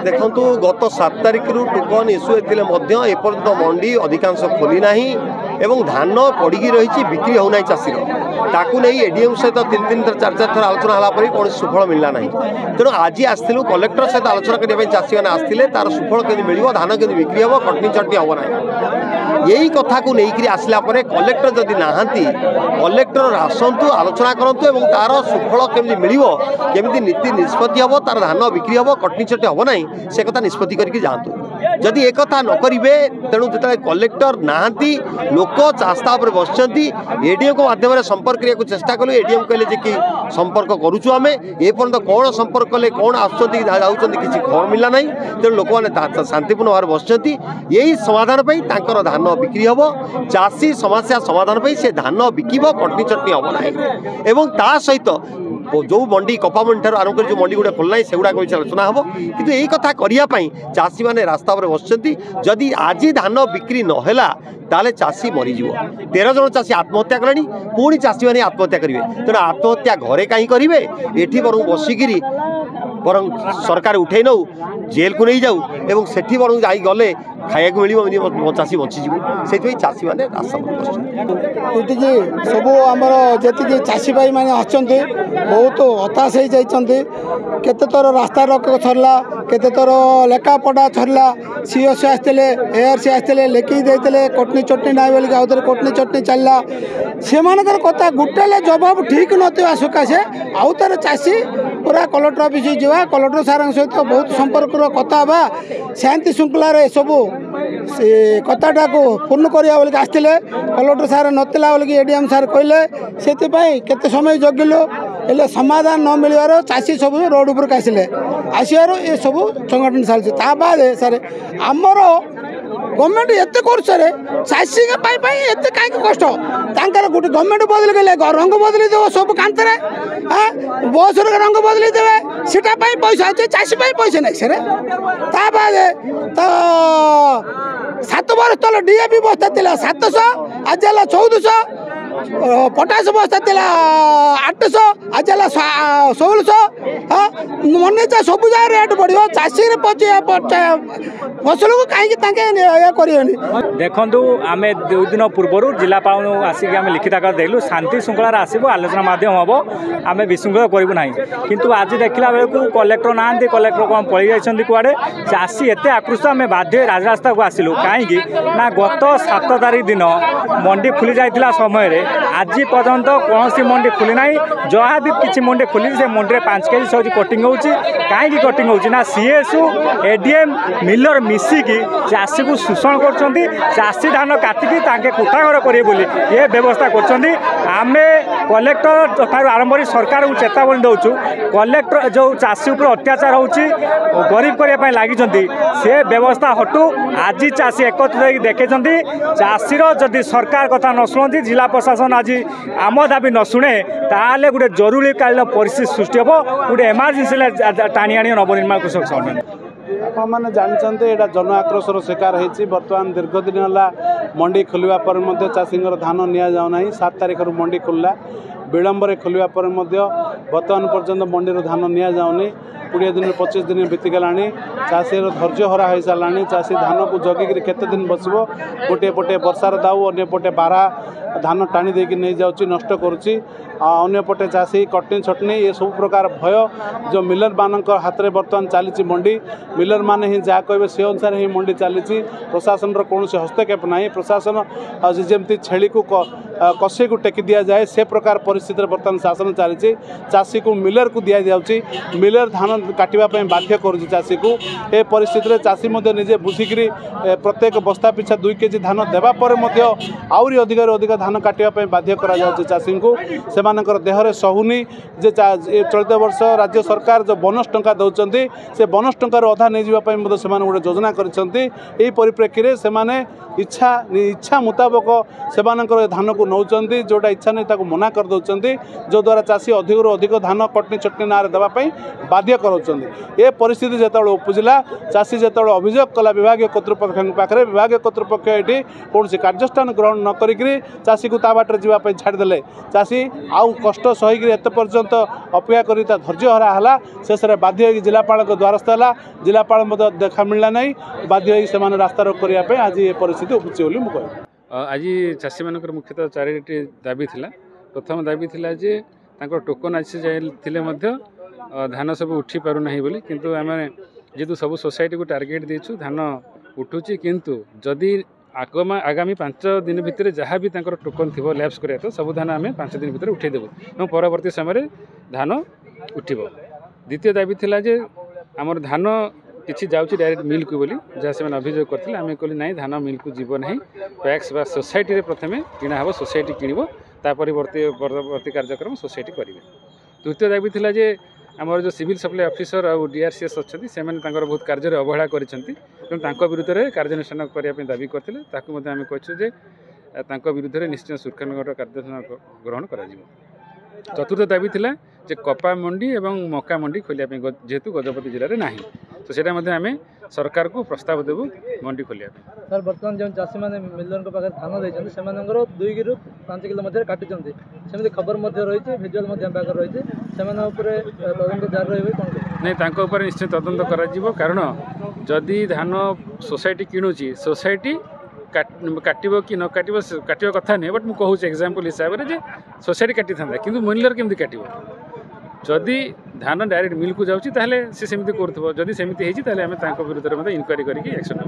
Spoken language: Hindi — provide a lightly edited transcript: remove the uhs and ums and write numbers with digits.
देखु गत 7 तारिख रु टोकन इश्यू होते एपर्यंत मंडी अधिकांश खोली ना एवं धान पड़ी रही बिक्री होना चाषीर ताकू नहीं एडीएम सहित 3 4 थर आलोचना होगापर कौन सुफल मिलला ना। तेणु आज आसलु कलेक्टर सहित आलोचना करने चाषी मैंने आसते तार सुफल के मिल धान के बिक्री हम कटनी चटनी हम ना यही कथा को लेकिन आसला कलेक्टर जदि नहांती कलेक्टर आसतु आलोचना करूँ तार सुफल केमी मिल केमी नीति निष्पत्ति हम तार धान बिक्री हम कटनी चटनी हम ना से कथा निष्पत्ति करके जातु जदि एक कथा न करेंगे तेणु जो कलेक्टर नहांती लोक चास्ता बस एडीएम को माध्यम संपर्क करने को चेष्टा कलु एडीएम कहले कि संपर्क करुचु आम एपर्यंत कौन संपर्क कले कौन आसुँच किसी खबर मिलला ना। तेणु लोक मैंने शांतिपूर्ण भाव बस यही समाधान पर धान बिक्री हम चाषी समस्या समाधान पर से धान बिकिब कटनी चटनी हम ना एवं ता सहित जो मंडी कपा मंडी आरंभ कर जो मंडी गुड़ा खोलना से गुड़ाक आलोचना हम कि यही कथा करने चाषी मैंने रास्ता पर बस जदि आज धान बिक्री नहला ताले चाषी मरीज 13 जन चाषी आत्महत्या कले पुणी चाषी मैंने आत्महत्या करेंगे। तेणु आत्महत्या घरे कहीं करेंगे ये बर बसिकी बर सरकार उठे नौ जेल को नहीं जाऊ एवं सेठी बर जा गले खाया मिल चाषी बचीजी से चाषी मैंने रास्ता पर सब आमर जी चाषी भाई मैंने आसते बहुत हताश हो जाते केते थर रास्ता रोक छरला केते थर लेखा पढ़ा छरला सीओ सी आसते एआर सी आसते लेखिक देते कटनी चटनी ना बोलिक आउ थे कटनी चटनी चलला से कथा गोटे जवाब ठीक ना सकाशे आउ थे चाषी पूरा कलेक्टर ऑफिस जावा कलेक्टर सार सहित बहुत संपर्क कथा शांति श्रृंखला सबू से कथाटा को पूर्ण करा बोलिक आसते कलेक्टर सार नतला बोलिक एडीएम सार कहले से केते समय जगिलु हेल्ले समाधान न मिलवार चाषी सब रोड उपरक आसिले आसबार ये सब संगठन चलती बाद सारे आमर गवर्नमेंट एत कर चाषी एत कहीं कष्ट गोटे गवर्नमेंट बदल गले रंग बदल देव सब कांतरे बस रंग बदल देवे सीटा पैसा अच्छे चाषी पैसा नहीं सर बाद तो 7 वर्ष तले डीएपी बस्ता 700 आज 1400 पटास बस्ता 800 आज 1600 मन सब जगह रेट बढ़ो चाषी फसल को कहीं देखु आम 2 दिन पूर्व जिलापाल आसिक आम लिखित आकार देखलु शांति श्रृंखलार आसबू आलोचना माध्यम हम आम विशृंखला करूँ ना किंतु आज देखला बेलू कलेक्टर ना कलेक्टर कौन पलि जाइछन्ति कुआडे चाषी एत आकृष्ट आम बाध्य राजरास्ता को आसिलु कहीं ना गत 7 तारिख दिन मंडी खुली जाइतिला समय आज पर्यंत कौन सी मंडी खुली ना जहाँ भी किसी मंडी खुली से मंडी 5 केजी सब्जी कटिंग होची कहीं कटिंग होची ना सीएसयू एडीएम मिलर मिसिकी चाषी को शोषण कर चाषी धान काटिकी कोठाघर करेंगे बोली ये व्यवस्था कर कलेक्टर ठार आरंभ सरकार को चेतावनी दौचु कलेक्टर जो चाषी उपर अत्याचार होची गरीब करने लगी से व्यवस्था हटू आज चाषी एकत्रित देखे चाषीर जदि सरकार कथा न शुणती जिला प्रशासन आज आम दाबी न शुणे ताले गोटे जरूरीकालीन परिस्थिति सृष्टि हम गोटे एमरजेंसी टाणी आनी नवनिर्माण कृषक संगठन आपने जानते यहाँ जन आक्रोशर शिकार होती बर्तमान दीर्घ दिन है मंडी खोलिया पर चाषी धान नि जाऊना 7 तारिख मंडी खोलला विलंबर खोलिया पर बर्तमान पर्यंत मंडी धान नि जाऊनी 20 दिन 25 दिन बीतीगला चाषी धैर्य हरा हो सारा चाषी धान को जगिक केते दिन बसब गोटे पटे वर्षार दाऊ अने पटे बारा धान टाणी देकी नहीं जाऊँगी नष्ट करुच्ची अंपटे चाषी कटनी छटनी ये सब प्रकार भय जो मिलर मान हाथ में बर्तमान चली मंडी मिलर मैंने ही जहाँ कहे से अनुसार ही मंडी चली प्रशासन कौन हस्तक्षेप ना प्रशासन जमी छेली को कषे को टेकी दि जाए से प्रकार परिस्थिति बर्तमान शासन चली चाषी को मिलर को दि जाऊँगी मिलर धान काटापी बाध्य करुच्ची चाषी को ए परिस्थिति चाषी निजे बुझिक प्रत्येक बस्ता पिछा 2 केजी धान देवापर आहरी अधिक धान काटापी बाध्य कर चाषी को से देहरे सहुनी जे चलित वर्ष राज्य सरकार जो बोनस टंका दौरान से बोनस टंकार अधा नहीं जावाई से गोटे योजना कर परिप्रेक्षी से इच्छा मुताबक से धान को नौकरी जोटा इच्छा नहीं मना कर दौरान जो द्वारा चाषी अधिक अधिक धान कटनी चटनी ना देवाई बाध्य कराउछन् ए परिस्थिति जेतबेले उपजिला चाषी जेतबेले अभियोग कला विभागीय कर्तृपक्ष पाखे विभागीय कर्तृपक्ष एटी कौन कार्यानुष्ठान ग्रहण न करिकरी चाषी को ता बाटर जावाई छाड़देले चाषी आउ कष्ट सहीकि एत पर्यंत अपेक्षा करी धैर्य हरा है शेष में बाध्य जिलापाल द्वारस्थ है जिलापाल देखा मिलला नहीं बाध्य से रास्ता रोक करने आज ये परिस्थिति उपजी बोली मुझे आज चाषी मान मुख्यतः चारिटी दाबी थिला प्रथम दाबी थिला जे तांको टोकन आसी जाइले धान सब उठी पारु नहीं बोली किंतु आम जेतु सब सोसाइटी को टार्गेट देछु धान उठुची किंतु जदि आगामी 5 दिन भितर जहाँ भी टोकन थी लैप्स करा तो सब धान आम 5 दिन भितर उठेदेबू और परवर्ती समय धान उठिब द्वितीय दाबी थिला जे आमर धान किसी जाऊँच डायरेक्ट मिल को बोली जहाँ से अभियोग करते आम कहली ना धान मिल को जीव ना पैक्स बा सोसाइटी प्रथम किणा हम सोसाइटी किणव परवर्ती कार्यक्रम सोसाइटी करेंगे तृतीय दाबी थिला जे आमर जो सिविल सप्लाई ऑफिसर और डीआरसीएस अच्छा से बहुत कार्य अवहेला कर विरुद्ध में कार्यानुष्ठान करने दाबी करते आम कहूँ विरुद्ध में निश्चय सुरक्षानुगत कार्यानुष्ठान ग्रहण कर चतुर्थ दाबी थिला जे कपा मंडी एवं मका मंडी खोलिया जेहेतु गजपति जिले में ना तो सेटा आम सरकार को प्रस्ताव देवु मंडी खोलिया सर बर्तमान जो चाषी मैंने मिलर पाखे धान देते से 2 कि 5 किलो मध्य काटुंट सेमती खबर रही भिजुआल रही तदंत जारी रही नहीं निश्चय तदंत कर कारण जदि धान सोसाइटी किणुची सोसाइटी काटो कि न काटवा कथा नहीं बट मुझे कहूँ एग्जांपल हिसाब से सोसाइटी काटी था कि मूल्यर केमती काटो जदि धान डायरेक्ट मिल को जाऊँगी सेमती करूँ जदि सेमती आम विरुद्ध में इनक्वारी करके एक्शन